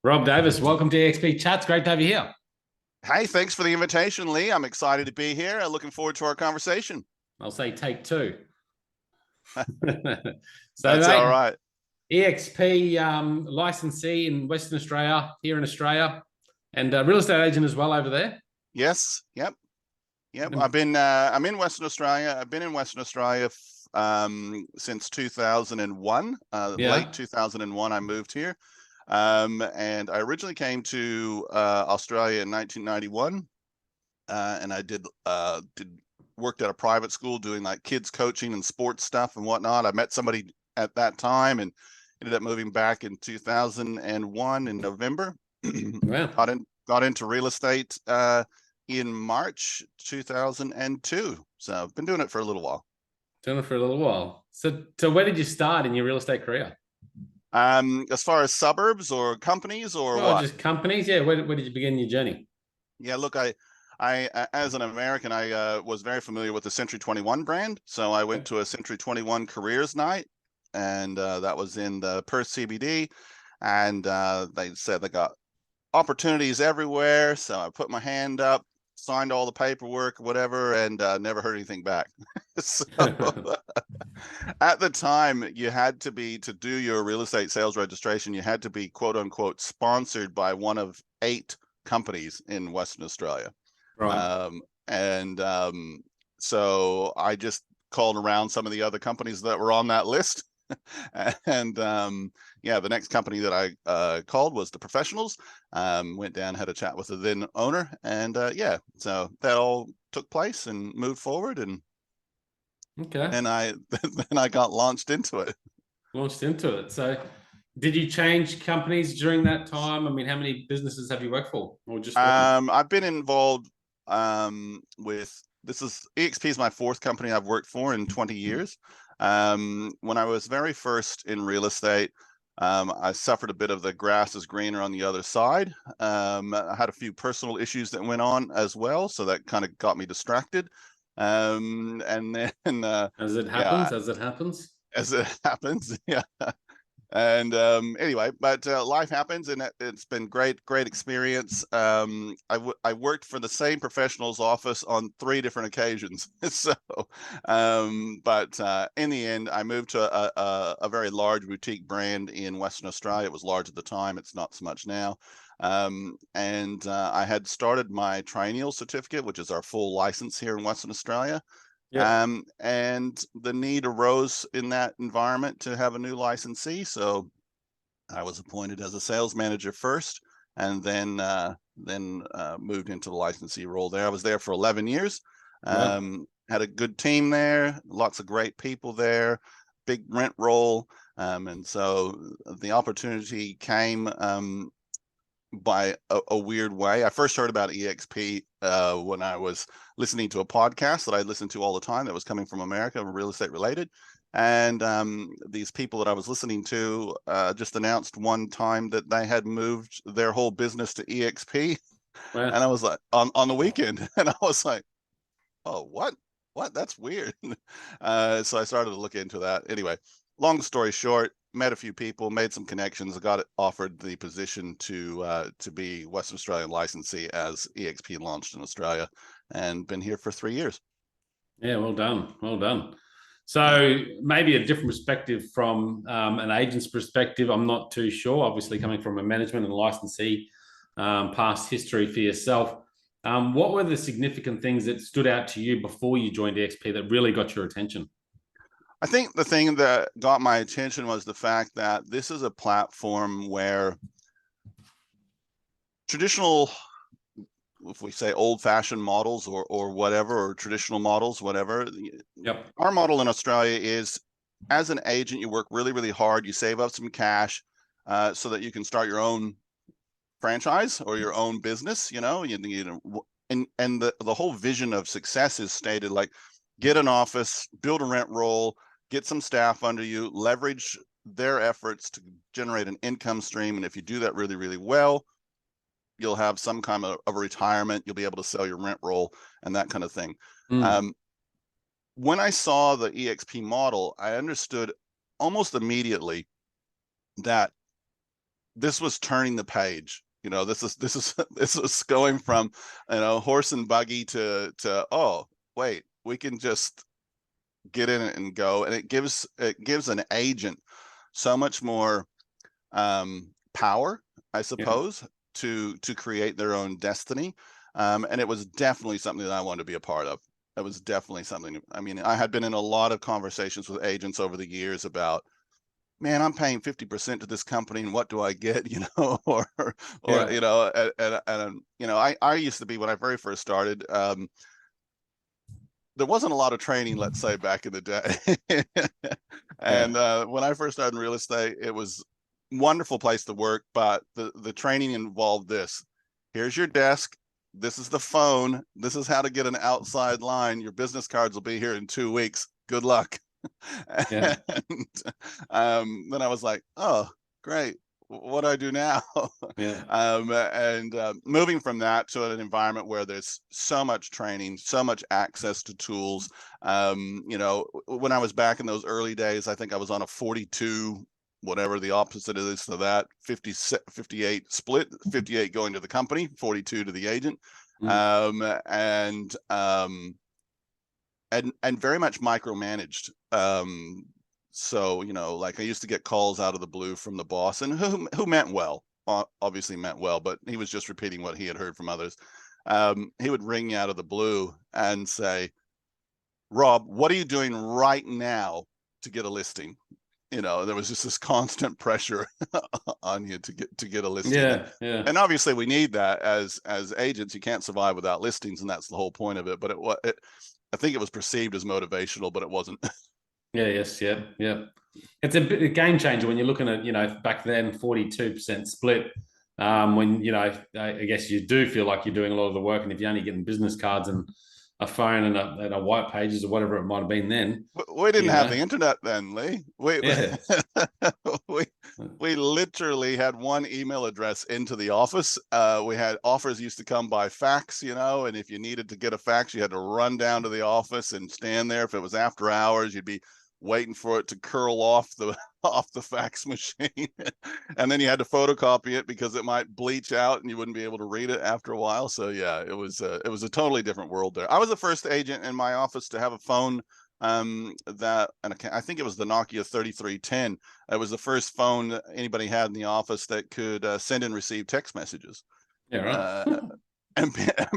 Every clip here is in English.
Rob Davis, welcome to eXp Chats. Great to have you here. Hey, thanks for the invitation, Lee. I'm excited to be here. Looking forward to our conversation. I'll say take two. So, That's all mate, right. eXp licensee in Western Australia, here in Australia, and real estate agent as well over there. Yes. Yep. Yep. I'm in Western Australia. I've been in Western Australia since 2001. Yeah. Late 2001, I moved here. And I originally came to Australia in 1991. And I did worked at a private school doing like kids coaching and sports stuff and whatnot. I met somebody at that time and ended up moving back in 2001 in November. Wow. got into real estate in March 2002. So I've been doing it for a little while. Doing it for a little while. So where did you start in your real estate career? As far as suburbs or companies or Oh, what? just companies. Yeah. Where did you begin your journey? Yeah, look, I as an American, I was very familiar with the Century 21 brand. So I went to a Century 21 careers night, and that was in the Perth CBD. And they said they got opportunities everywhere. So I put my hand up, signed all the paperwork, whatever, and never heard anything back. So at the time, you had to to do your real estate sales registration, you had to be quote unquote sponsored by one of 8 companies in Western Australia. Right. And so I just called around some of the other companies that were on that list. And yeah, the next company that I called was the Professionals. Went down, had a chat with the then owner, and yeah, so that all took place and moved forward, and Okay. then I then I got launched into it. Launched into it. So, did you change companies during that time? I mean, how many businesses have you worked for, or just one? I've been involved with this is eXp is my 4th company I've worked for in 20 years. When I was very first in real estate, I suffered a bit of the grass is greener on the other side. I had a few personal issues that went on as well, so that kind of got me distracted. And then As it yeah, happens, as it happens. as it happens, yeah. And anyway, but life happens, and it's been great experience. I worked for the same professional's office on 3 different occasions. So but in the end, I moved to a very large boutique brand in Western Australia. It was large at the time, it's not so much now. And I had started my triennial certificate, which is our full license here in Western Australia. Yep. And the need arose in that environment to have a new licensee. So I was appointed as a sales manager first, and then moved into the licensee role there. I was there for 11 years. Wow. Had a good team there, lots of great people there, big rent roll. And so the opportunity came by a weird way. I first heard about eXp when I was listening to a podcast that I listened to all the time that was coming from America, real estate related. And these people that I was listening to just announced one time that they had moved their whole business to eXp. Wow. And I was like, on the weekend. And I was like, oh, what? That's weird. So I started to look into that. Anyway, long story short, met a few people, made some connections, got offered the position to be Western Australian licensee as eXp launched in Australia, and been here for 3 years. Yeah, well done. Well done. Yeah. So maybe a different perspective from an agent's perspective. I'm not too sure. Obviously, coming from a management and licensee past history for yourself, what were the significant things that stood out to you before you joined eXp that really got your attention? I think the thing that got my attention was the fact that this is a platform where traditional, if we say old-fashioned models or whatever, or traditional models, whatever. Yep. Our model in Australia is, as an agent, you work really hard, you save up some cash so that you can start your own franchise or your own business. And the whole vision of success is stated like, get an office, build a rent roll, get some staff under you, leverage their efforts to generate an income stream, and if you do that really well, you'll have some kind of a retirement, you'll be able to sell your rent roll and that kind of thing. Mm. When I saw the eXp model, I understood almost immediately that this was turning the page. You know, this is this was going from, you know, horse and buggy to oh wait, we can just get in it and go. And it gives an agent so much more power, I Yeah. suppose, to create their own destiny. And it was definitely something that I wanted to be a part of. It was definitely something. I mean, I had been in a lot of conversations with agents over the years about, man, I'm paying 50% to this company, and what do I get? You know, or Yeah. you know, and you know, I used to be, when I very first started. There wasn't a lot of training, let's say, back in the day. And Yeah. when I first started in real estate, it was a wonderful place to work, but the training involved this. Here's your desk. This is the phone. This is how to get an outside line. Your business cards will be here in 2 weeks. Good luck. Yeah. And then I was like, oh, great. What do I do now? Yeah. And moving from that to an environment where there's so much training, so much access to tools. You know, when I was back in those early days, I think I was on a 42, whatever the opposite is to that, 50, 58 split, 58 going to the company, 42 to the agent. Mm. And very much micromanaged. So, you know, like I used to get calls out of the blue from the boss, and who meant well, obviously meant well, but he was just repeating what he had heard from others. He would ring me out of the blue and say, Rob, what are you doing right now to get a listing? You know, there was just this constant pressure on you to get a listing. Yeah. Yeah. And obviously we need that as agents. You can't survive without listings, and that's the whole point of it. But I think it was perceived as motivational, but it wasn't. Yeah. Yes. Yeah. Yeah. It's a game changer when you're looking at, back then, 42% split. When, I guess you do feel like you're doing a lot of the work. And if you're only getting business cards and a phone and a white pages or whatever it might have been then, We didn't you have the know, internet then, Lee. yeah. We we literally had one email address into the office. We had offers used to come by fax, you know, and if you needed to get a fax, you had to run down to the office and stand there. If it was after hours, you'd be waiting for it to curl off the off the fax machine. And then you had to photocopy it because it might bleach out and you wouldn't be able to read it after a while. So yeah, it was a totally different world there. I was the first agent in my office to have a phone, that, and I think it was the Nokia 3310. It was the first phone that anybody had in the office that could send and receive text messages. Yeah, Uh, right. and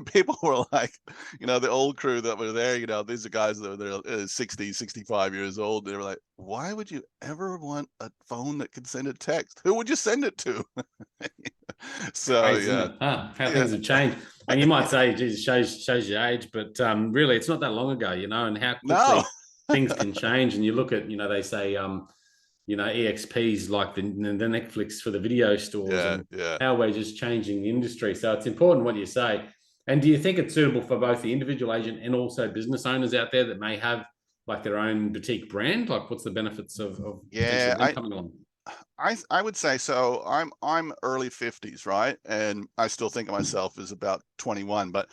people were like, you know, the old crew that were there, you know, these are guys that were there 60, 65 years old. They were like, why would you ever want a phone that could send a text? Who would you send it to? So Crazy, isn't yeah, it? How yeah, things have changed. And you might say, geez, shows your age, but really, it's not that long ago, and how no, quickly things can change. And you look at, they say, EXPs like the Netflix for the video stores, yeah, and yeah. how we're just changing the industry. So it's important what you say. And do you think it's suitable for both the individual agent and also business owners out there that may have like their own boutique brand? Like, what's the benefits of potentially Yeah, them coming along? I would say so. I'm early 50s, right? And I still think of myself as about 21, but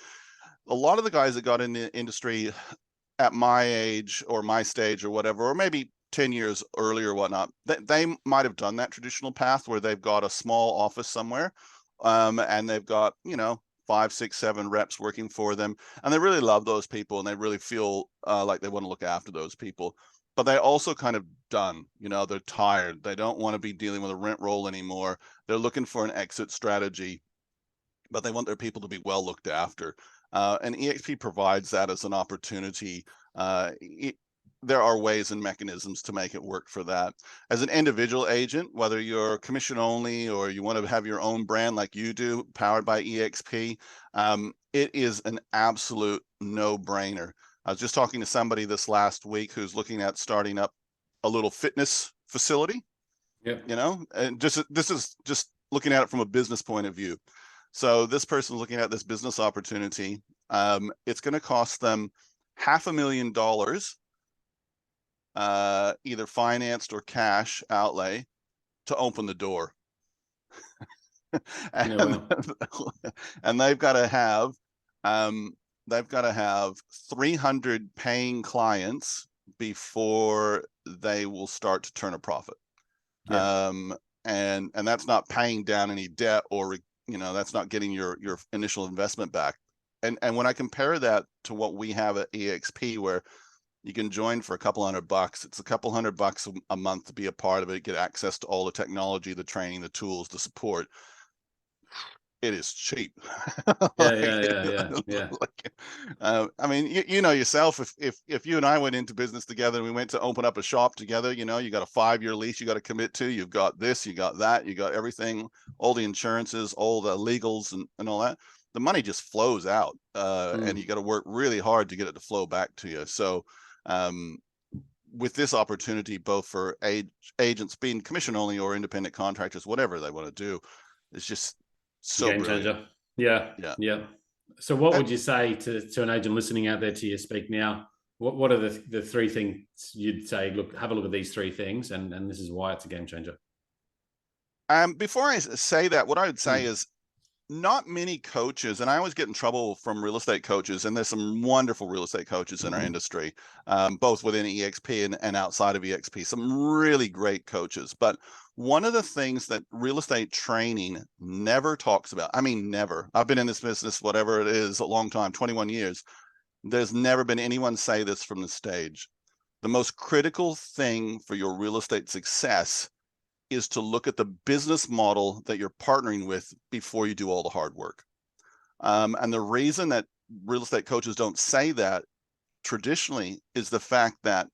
a lot of the guys that got in the industry at my age or my stage or whatever, or maybe 10 years earlier or whatnot, they might have done that traditional path where they've got a small office somewhere, and they've got, you know, 5, 6, 7 reps working for them, and they really love those people and they really feel like they want to look after those people. But they also kind of done, you know, they're tired. They don't want to be dealing with a rent roll anymore. They're looking for an exit strategy, but they want their people to be well looked after. And eXp provides that as an opportunity. There are ways and mechanisms to make it work for that. As an individual agent, whether you're commission only or you want to have your own brand like you do, powered by eXp, it is an absolute no-brainer. I was just talking to somebody this last week who's looking at starting up a little fitness facility, Yeah. you know, and this is just looking at it from a business point of view. So this person looking at this business opportunity, it's going to cost them $500,000, either financed or cash outlay, to open the door. Yeah. and Well. and they've got to have um, 300 paying clients before they will start to turn a profit. Yeah. and that's not paying down any debt, or that's not getting your initial investment back. And when I compare that to what we have at eXp, where you can join for a couple $100, it's a couple $100 a month to be a part of it, get access to all the technology, the training, the tools, the support. It is cheap. Yeah. I mean, you know yourself, if you and I went into business together and we went to open up a shop together, you got a 5-year lease you got to commit to, you've got this, you got that, you got everything, all the insurances, all the legals and all that. The money just flows out, and you got to work really hard to get it to flow back to you. So with this opportunity, both for agents being commission only or independent contractors, whatever they want to do, it's just so game brilliant. changer. Yeah. So what would you say to an agent listening out there to you speak now? What are the 3 things you'd say, look, have a look at these 3 things, and this is why it's a game changer? Before I say that, what I would say is, not many coaches, and I always get in trouble from real estate coaches, and there's some wonderful real estate coaches in our industry, both within eXp and outside of eXp, some really great coaches. But one of the things that real estate training never talks about, I mean, never, I've been in this business, whatever it is, a long time, 21 years. There's never been anyone say this from the stage. The most critical thing for your real estate success is to look at the business model that you're partnering with before you do all the hard work. And the reason that real estate coaches don't say that traditionally is the fact that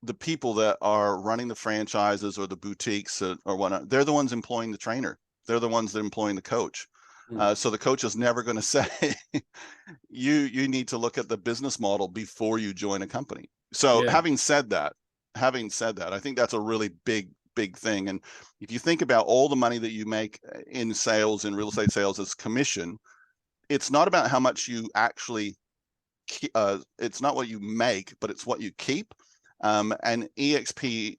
the people that are running the franchises or the boutiques or whatnot, they're the ones employing the trainer. They're the ones that are employing the coach. So the coach is never going to say, you need to look at the business model before you join a company. So having said that, I think that's a really big thing. And if you think about all the money that you make in sales, in real estate sales, as commission, it's not about how much you actually it's not what you make, but it's what you keep. And eXp,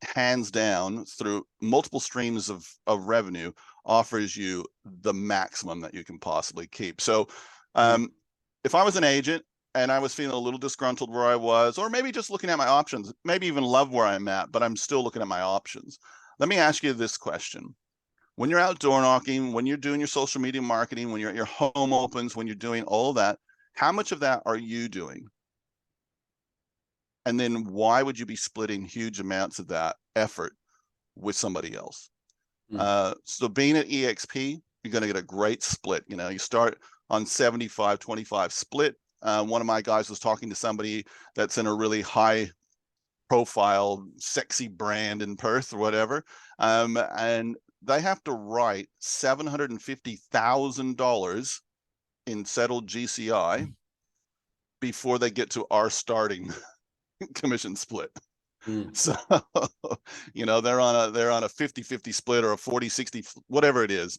hands down, through multiple streams of revenue, offers you the maximum that you can possibly keep. So if I was an agent and I was feeling a little disgruntled where I was, or maybe just looking at my options, maybe even love where I'm at, but I'm still looking at my options, let me ask you this question. When you're out door knocking, when you're doing your social media marketing, when you're at your home opens, when you're doing all of that, how much of that are you doing? And then why would you be splitting huge amounts of that effort with somebody else? So being at eXp, you're going to get a great split. You start on 75-25 split. One of my guys was talking to somebody that's in a really high profile, sexy brand in Perth or whatever. And they have to write $750,000 in settled GCI before they get to our starting commission split. So, they're on a 50-50 split or a 40-60, whatever it is,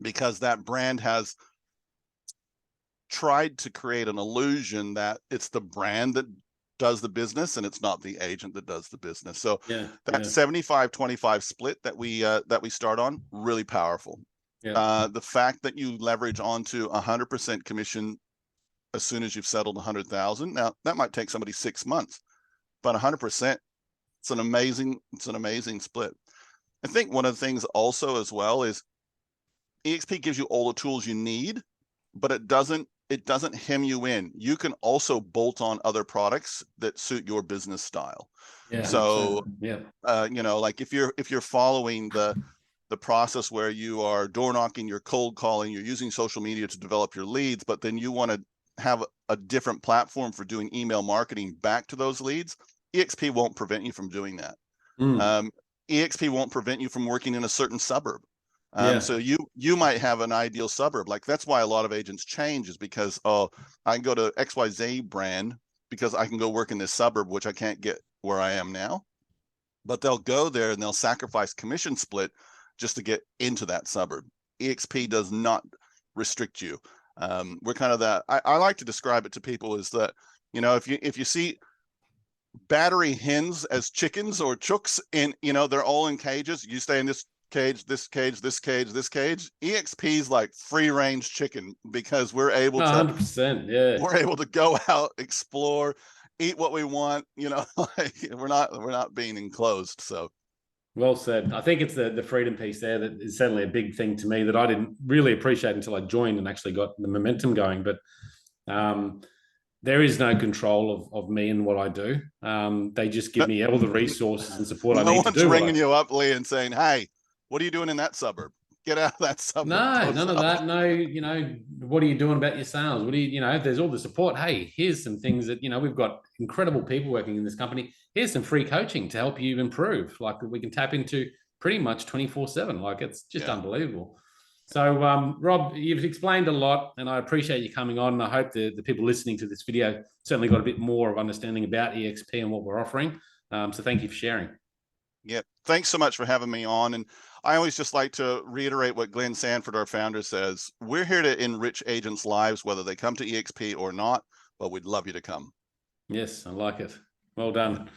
because that brand has tried to create an illusion that it's the brand that does the business and it's not the agent that does the business. So that 75-25 split that we start on, really powerful. The fact that you leverage onto 100% commission as soon as you've settled 100,000. Now that might take somebody 6 months, but 100%, it's an amazing split. I think one of the things also as well is eXp gives you all the tools you need, but it doesn't hem you in. You can also bolt on other products that suit your business style. So like if you're following the process where you are door knocking, you're cold calling, you're using social media to develop your leads, but then you want to have a different platform for doing email marketing back to those leads, eXp won't prevent you from doing that. eXp won't prevent you from working in a certain suburb. So you might have an ideal suburb. Like that's why a lot of agents change, is because, I can go to XYZ brand because I can go work in this suburb, which I can't get where I am now. But they'll go there and they'll sacrifice commission split just to get into that suburb. eXp does not restrict you. We're kind of that. I like to describe it to people is that, if you see battery hens as chickens or chooks, and they're all in cages, you stay in this cage, this cage, this cage, this cage. eXp's like free range chicken, because we're able to 100%, we're able to go out, explore, eat what we want, like we're not being enclosed. So Well said. I think it's the freedom piece there that is certainly a big thing to me that I didn't really appreciate until I joined and actually got the momentum going. But there is no control of me and what I do. They just give me all the resources and support I No need to one's do ringing you up, Leigh, and saying, "Hey, what are you doing in that suburb? Get out of that suburb." No, Go none of south. that. No, what are you doing about your sales? What do there's all the support. Hey, here's some things that, we've got incredible people working in this company. Here's some free coaching to help you improve. Like we can tap into pretty much 24/7. Like it's just Yeah. unbelievable. So, Rob, you've explained a lot and I appreciate you coming on. And I hope the people listening to this video certainly got a bit more of understanding about eXp and what we're offering. So thank you for sharing. Yep. Thanks so much for having me on. And I always just like to reiterate what Glenn Sanford, our founder, says. We're here to enrich agents' lives, whether they come to eXp or not, but we'd love you to come. Yes, I like it. Well done.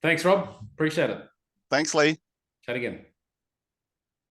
Thanks, Rob. Appreciate it. Thanks, Leigh. Chat again.